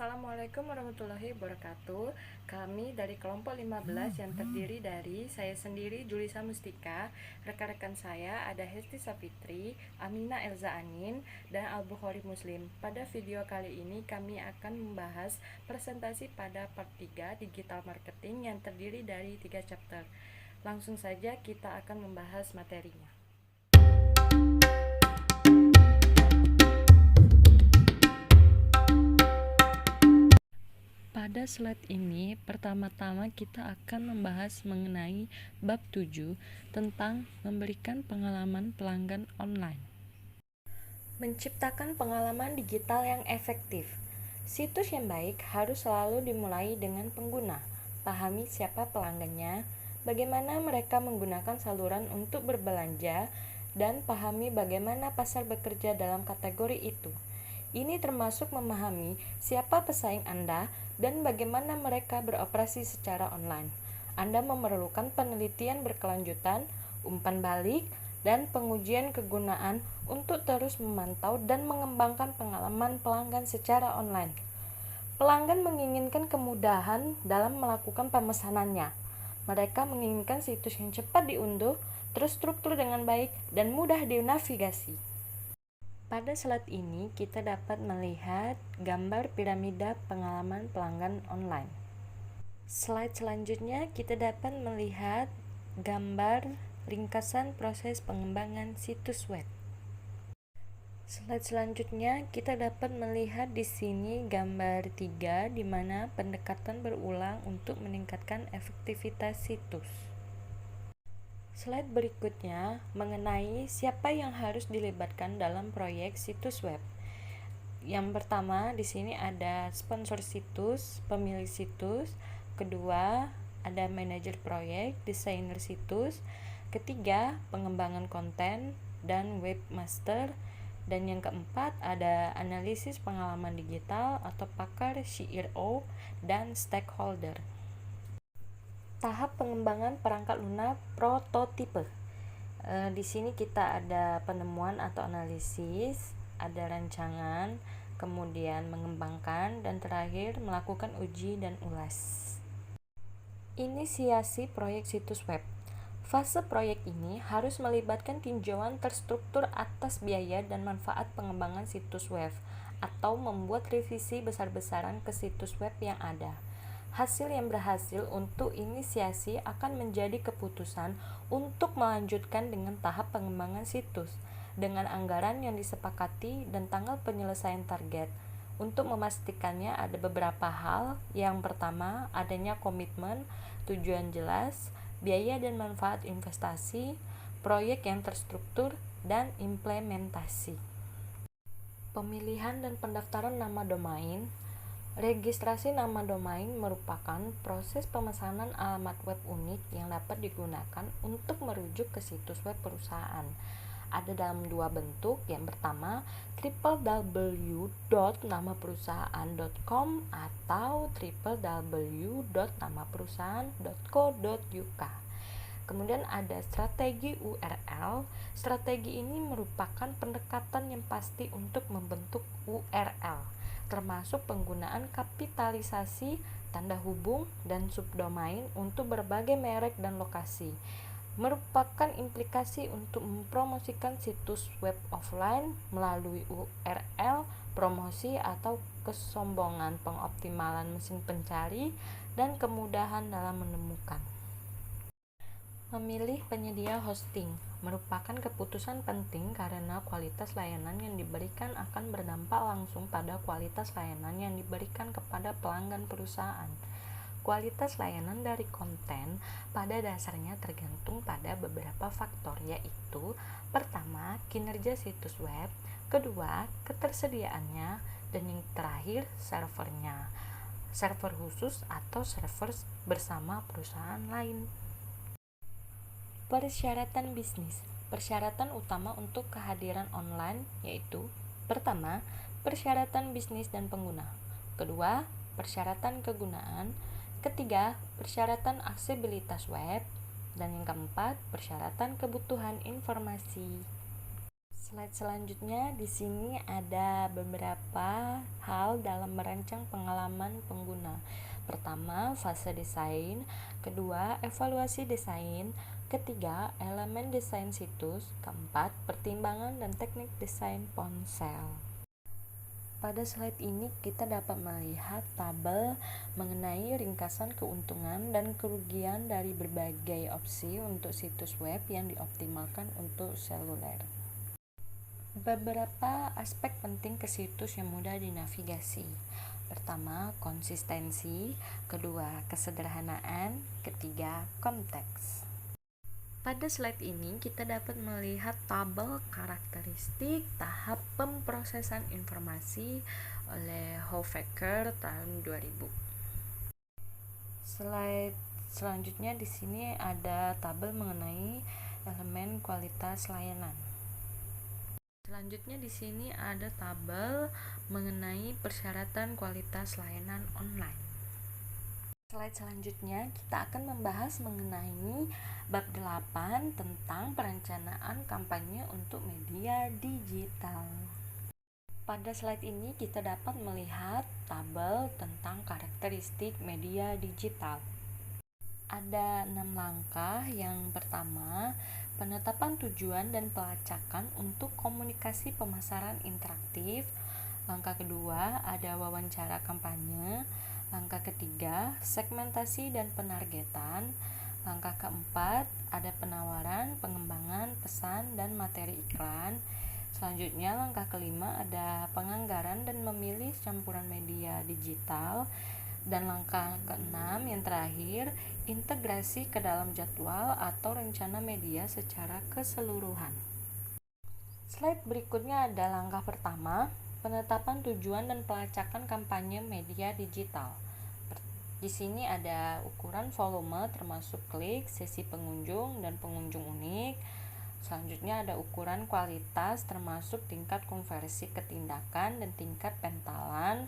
Assalamualaikum warahmatullahi wabarakatuh. Kami dari kelompok 15 yang terdiri dari saya sendiri Julisa Mustika, rekan-rekan saya ada Hesti Safitri, Amina Elza Anin, dan Al-Bukhari Muslim. Pada video kali ini kami akan membahas presentasi pada part 3 digital marketing yang terdiri dari 3 chapter. Langsung saja kita akan membahas materinya. Pada slide ini, pertama-tama kita akan membahas mengenai bab 7 tentang memberikan pengalaman pelanggan online. Menciptakan pengalaman digital yang efektif. Situs yang baik harus selalu dimulai dengan pengguna. Pahami siapa pelanggannya, bagaimana mereka menggunakan saluran untuk berbelanja, dan pahami bagaimana pasar bekerja dalam kategori itu. Ini termasuk memahami siapa pesaing Anda dan bagaimana mereka beroperasi secara online. Anda memerlukan penelitian berkelanjutan, umpan balik, dan pengujian kegunaan untuk terus memantau dan mengembangkan pengalaman pelanggan secara online. Pelanggan menginginkan kemudahan dalam melakukan pemesanannya. Mereka menginginkan situs yang cepat diunduh, terstruktur dengan baik, dan mudah dinavigasi. Pada slide ini, kita dapat melihat gambar piramida pengalaman pelanggan online. Slide selanjutnya, kita dapat melihat gambar ringkasan proses pengembangan situs web. Slide selanjutnya, kita dapat melihat di sini gambar 3, di mana pendekatan berulang untuk meningkatkan efektivitas situs. Slide berikutnya mengenai siapa yang harus dilibatkan dalam proyek situs web. Yang pertama di sini ada sponsor situs, pemilik situs, kedua ada manajer proyek, desainer situs, ketiga pengembangan konten dan webmaster, dan yang keempat ada analisis pengalaman digital atau pakar CRO dan stakeholder. Tahap pengembangan perangkat lunak prototipe. Di sini kita ada penemuan atau analisis, ada rancangan, kemudian mengembangkan, dan terakhir melakukan uji dan ulas. Inisiasi proyek situs web. Fase proyek ini harus melibatkan tinjauan terstruktur atas biaya dan manfaat pengembangan situs web atau membuat revisi besar-besaran ke situs web yang ada. Hasil yang berhasil untuk inisiasi akan menjadi keputusan untuk melanjutkan dengan tahap pengembangan situs dengan anggaran yang disepakati dan tanggal penyelesaian target. Untuk memastikannya ada beberapa hal. Yang pertama, adanya komitmen, tujuan jelas, biaya dan manfaat investasi, proyek yang terstruktur, dan implementasi. Pemilihan dan pendaftaran nama domain. Registrasi nama domain merupakan proses pemesanan alamat web unik yang dapat digunakan untuk merujuk ke situs web perusahaan. Ada dalam dua bentuk. Yang pertama, www.namaperusahaan.com atau www.namaperusahaan.co.uk. Kemudian ada strategi URL. Strategi ini merupakan pendekatan yang pasti untuk membentuk URL, termasuk penggunaan kapitalisasi, tanda hubung, dan subdomain untuk berbagai merek dan lokasi. Merupakan implikasi untuk mempromosikan situs web offline melalui URL, promosi atau kesombongan, pengoptimalan mesin pencari, dan kemudahan dalam menemukan. Memilih penyedia hosting merupakan keputusan penting karena kualitas layanan yang diberikan akan berdampak langsung pada kualitas layanan yang diberikan kepada pelanggan perusahaan. Kualitas layanan dari konten pada dasarnya tergantung pada beberapa faktor, yaitu pertama, kinerja situs web, kedua, ketersediaannya, dan yang terakhir, servernya, server khusus atau server bersama perusahaan lain. Persyaratan bisnis. Persyaratan utama untuk kehadiran online yaitu: pertama, persyaratan bisnis dan pengguna. Kedua, persyaratan kegunaan. Ketiga, persyaratan aksesibilitas web. Dan yang keempat, persyaratan kebutuhan informasi. Slide selanjutnya, di sini ada beberapa beberapa hal dalam merancang pengalaman pengguna. Pertama, fase desain. Kedua, evaluasi desain. Ketiga, elemen desain situs. Keempat, pertimbangan dan teknik desain ponsel. Pada slide ini kita dapat melihat tabel mengenai ringkasan keuntungan dan kerugian dari berbagai opsi untuk situs web yang dioptimalkan untuk seluler. Beberapa aspek penting ke situs yang mudah dinavigasi. Pertama, konsistensi. Kedua, kesederhanaan. Ketiga, konteks. Pada slide ini kita dapat melihat tabel karakteristik tahap pemrosesan informasi oleh Hofecker tahun 2000. Slide selanjutnya di sini ada tabel mengenai elemen kualitas layanan. Selanjutnya di sini ada tabel mengenai persyaratan kualitas layanan online. Slide selanjutnya kita akan membahas mengenai bab 8 tentang perencanaan kampanye untuk media digital. Pada slide ini kita dapat melihat tabel tentang karakteristik media digital. Ada 6 langkah. Yang pertama, penetapan tujuan dan pelacakan untuk komunikasi pemasaran interaktif. Langkah kedua, ada wawancara kampanye. Langkah ketiga, segmentasi dan penargetan. Langkah keempat, ada penawaran, pengembangan, pesan, dan materi iklan. Selanjutnya, langkah kelima, ada penganggaran dan memilih campuran media digital. Dan langkah keenam yang terakhir, integrasi ke dalam jadwal atau rencana media secara keseluruhan. Slide berikutnya ada langkah pertama, penetapan tujuan dan pelacakan kampanye media digital. Di sini ada ukuran volume termasuk klik, sesi pengunjung, dan pengunjung unik. Selanjutnya ada ukuran kualitas termasuk tingkat konversi ke tindakan dan tingkat pentalan.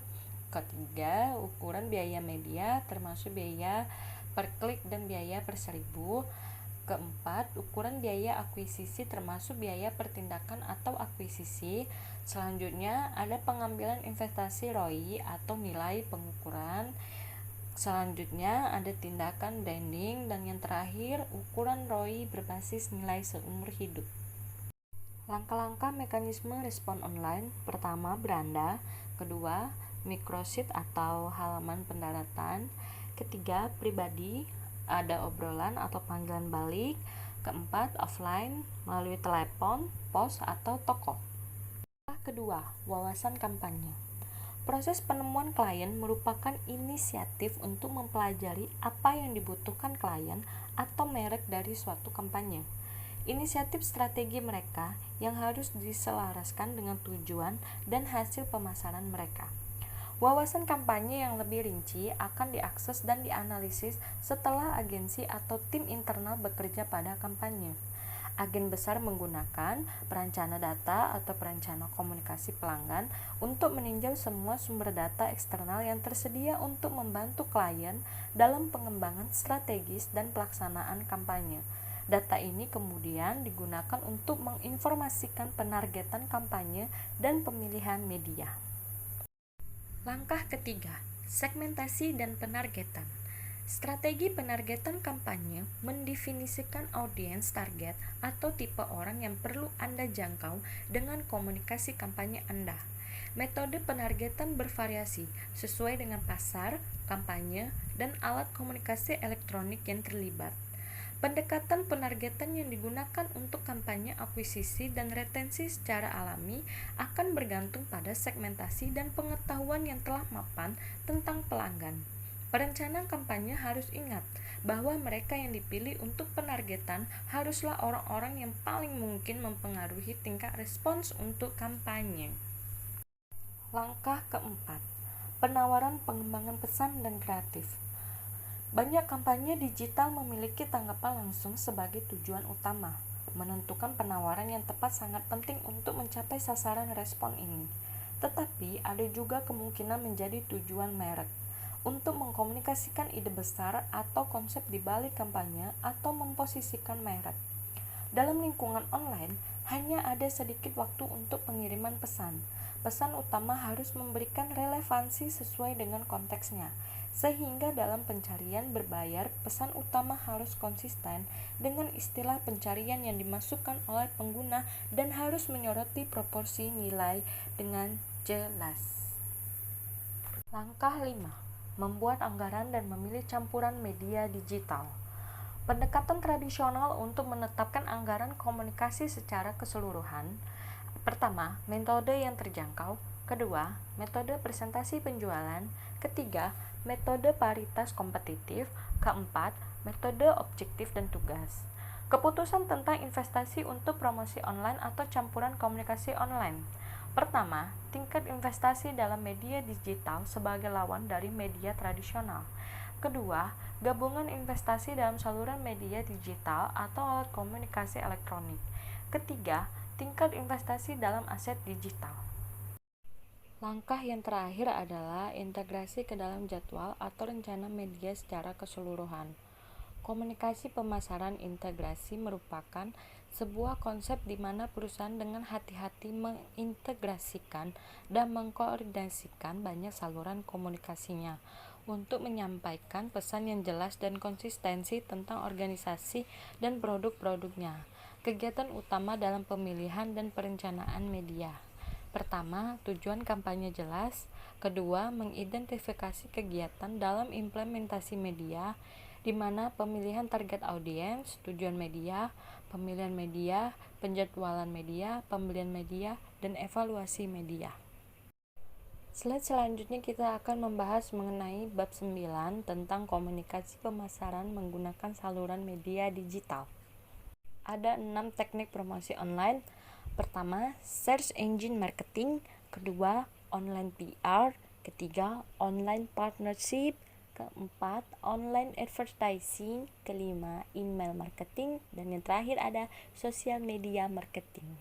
Ketiga, ukuran biaya media termasuk biaya per klik dan biaya per 1000. Keempat, ukuran biaya akuisisi termasuk biaya per tindakan atau akuisisi. Selanjutnya, ada pengambilan investasi ROI atau nilai pengukuran. Selanjutnya, ada tindakan branding. Dan yang terakhir, ukuran ROI berbasis nilai seumur hidup. Langkah-langkah mekanisme respon online. Pertama, beranda. Kedua, microsite atau halaman pendaratan. Ketiga, pribadi, ada obrolan atau panggilan balik. Keempat, offline, melalui telepon, pos, atau toko. Kedua, wawasan kampanye. Proses penemuan klien merupakan inisiatif untuk mempelajari apa yang dibutuhkan klien atau merek dari suatu kampanye. Inisiatif strategi mereka yang harus diselaraskan dengan tujuan dan hasil pemasaran mereka. Wawasan kampanye yang lebih rinci akan diakses dan dianalisis setelah agensi atau tim internal bekerja pada kampanye. Agen besar menggunakan perencana data atau perencana komunikasi pelanggan untuk meninjau semua sumber data eksternal yang tersedia untuk membantu klien dalam pengembangan strategis dan pelaksanaan kampanye. Data ini kemudian digunakan untuk menginformasikan penargetan kampanye dan pemilihan media. Langkah ketiga, segmentasi dan penargetan. Strategi penargetan kampanye mendefinisikan audiens target atau tipe orang yang perlu Anda jangkau dengan komunikasi kampanye Anda. Metode penargetan bervariasi sesuai dengan pasar, kampanye, dan alat komunikasi elektronik yang terlibat. Pendekatan penargetan yang digunakan untuk kampanye akuisisi dan retensi secara alami akan bergantung pada segmentasi dan pengetahuan yang telah mapan tentang pelanggan. Perencana kampanye harus ingat bahwa mereka yang dipilih untuk penargetan haruslah orang-orang yang paling mungkin mempengaruhi tingkat respons untuk kampanye. Langkah keempat, penawaran pengembangan pesan dan kreatif. Banyak kampanye digital memiliki tanggapan langsung sebagai tujuan utama. Menentukan penawaran yang tepat sangat penting untuk mencapai sasaran respon ini. Tetapi ada juga kemungkinan menjadi tujuan merek untuk mengkomunikasikan ide besar atau konsep di balik kampanye atau memposisikan merek. Dalam lingkungan online, hanya ada sedikit waktu untuk pengiriman pesan. pesan utama harus memberikan relevansi sesuai dengan konteksnya, sehingga dalam pencarian berbayar, pesan utama harus konsisten dengan istilah pencarian yang dimasukkan oleh pengguna dan harus menyoroti proporsi nilai dengan jelas. Langkah 5. Membuat anggaran dan memilih campuran media digital. Pendekatan tradisional untuk menetapkan anggaran komunikasi secara keseluruhan. Pertama, metode yang terjangkau. Kedua, metode presentasi penjualan. Ketiga, metode paritas kompetitif. Keempat, metode objektif dan tugas. Keputusan tentang investasi untuk promosi online atau campuran komunikasi online. Pertama, tingkat investasi dalam media digital sebagai lawan dari media tradisional. Kedua, gabungan investasi dalam saluran media digital atau alat komunikasi elektronik. Ketiga, tingkat investasi dalam aset digital. Langkah yang terakhir adalah integrasi ke dalam jadwal atau rencana media secara keseluruhan. Komunikasi pemasaran integrasi merupakan sebuah konsep di mana perusahaan dengan hati-hati mengintegrasikan dan mengkoordinasikan banyak saluran komunikasinya untuk menyampaikan pesan yang jelas dan konsistensi tentang organisasi dan produk-produknya. Kegiatan utama dalam pemilihan dan perencanaan media. Pertama, tujuan kampanye jelas. Kedua, mengidentifikasi kegiatan dalam implementasi media, di mana pemilihan target audiens, tujuan media, pemilihan media, penjadwalan media, pembelian media, dan evaluasi media. Slide selanjutnya kita akan membahas mengenai bab 9 tentang komunikasi pemasaran menggunakan saluran media digital. Ada 6 teknik promosi online. Pertama, search engine marketing. Kedua, online PR. Ketiga, online partnership. Keempat, online advertising. Kelima, email marketing. Dan yang terakhir ada social media marketing.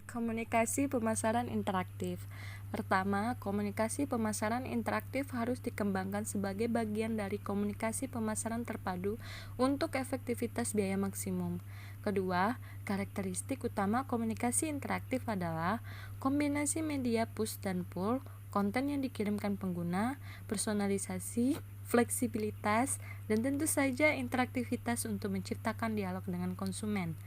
Komunikasi pemasaran interaktif. Pertama, komunikasi pemasaran interaktif harus dikembangkan sebagai bagian dari komunikasi pemasaran terpadu untuk efektivitas biaya maksimum. Kedua, karakteristik utama komunikasi interaktif adalah kombinasi media push dan pull, konten yang dikirimkan pengguna, personalisasi, fleksibilitas, dan tentu saja interaktivitas untuk menciptakan dialog dengan konsumen.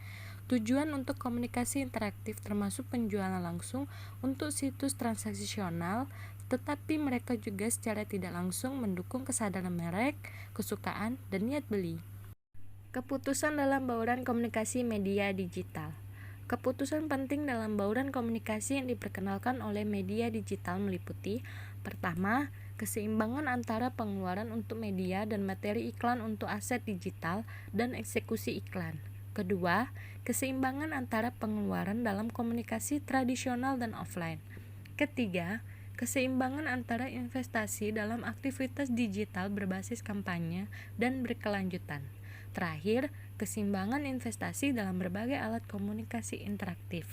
Tujuan untuk komunikasi interaktif termasuk penjualan langsung untuk situs transaksional, tetapi mereka juga secara tidak langsung mendukung kesadaran merek, kesukaan, dan niat beli. Keputusan dalam bauran komunikasi media digital. Keputusan penting dalam bauran komunikasi yang diperkenalkan oleh media digital meliputi: pertama, keseimbangan antara pengeluaran untuk media dan materi iklan untuk aset digital dan eksekusi iklan. Kedua, keseimbangan antara pengeluaran dalam komunikasi tradisional dan offline. Ketiga, keseimbangan antara investasi dalam aktivitas digital berbasis kampanye dan berkelanjutan. Terakhir, keseimbangan investasi dalam berbagai alat komunikasi interaktif.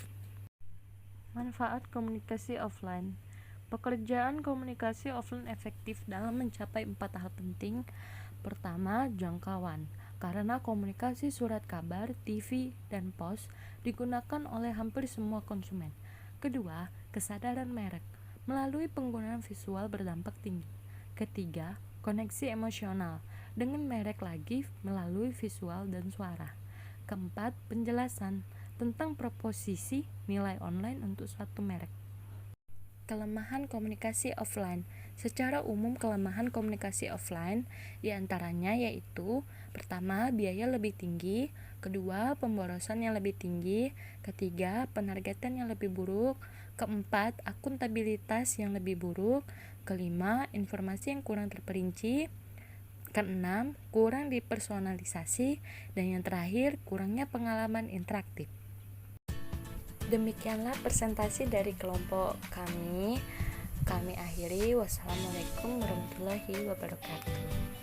Manfaat komunikasi offline. Pekerjaan komunikasi offline efektif dalam mencapai 4 hal penting. Pertama, jangkauan. Karena komunikasi surat kabar, TV, dan pos digunakan oleh hampir semua konsumen. Kedua, kesadaran merek. Melalui penggunaan visual berdampak tinggi. Ketiga, koneksi emosional. Dengan merek lagi melalui visual dan suara. Keempat, penjelasan tentang proposisi nilai online untuk suatu merek. Kelemahan komunikasi offline. Secara umum kelemahan komunikasi offline diantaranya yaitu: pertama, biaya lebih tinggi. Kedua, pemborosan yang lebih tinggi. Ketiga, penargetan yang lebih buruk. Keempat, akuntabilitas yang lebih buruk. Kelima, informasi yang kurang terperinci. Keenam, kurang dipersonalisasi. Dan yang terakhir, kurangnya pengalaman interaktif. Demikianlah presentasi dari kelompok kami. Kami akhiri. Wassalamualaikum warahmatullahi wabarakatuh.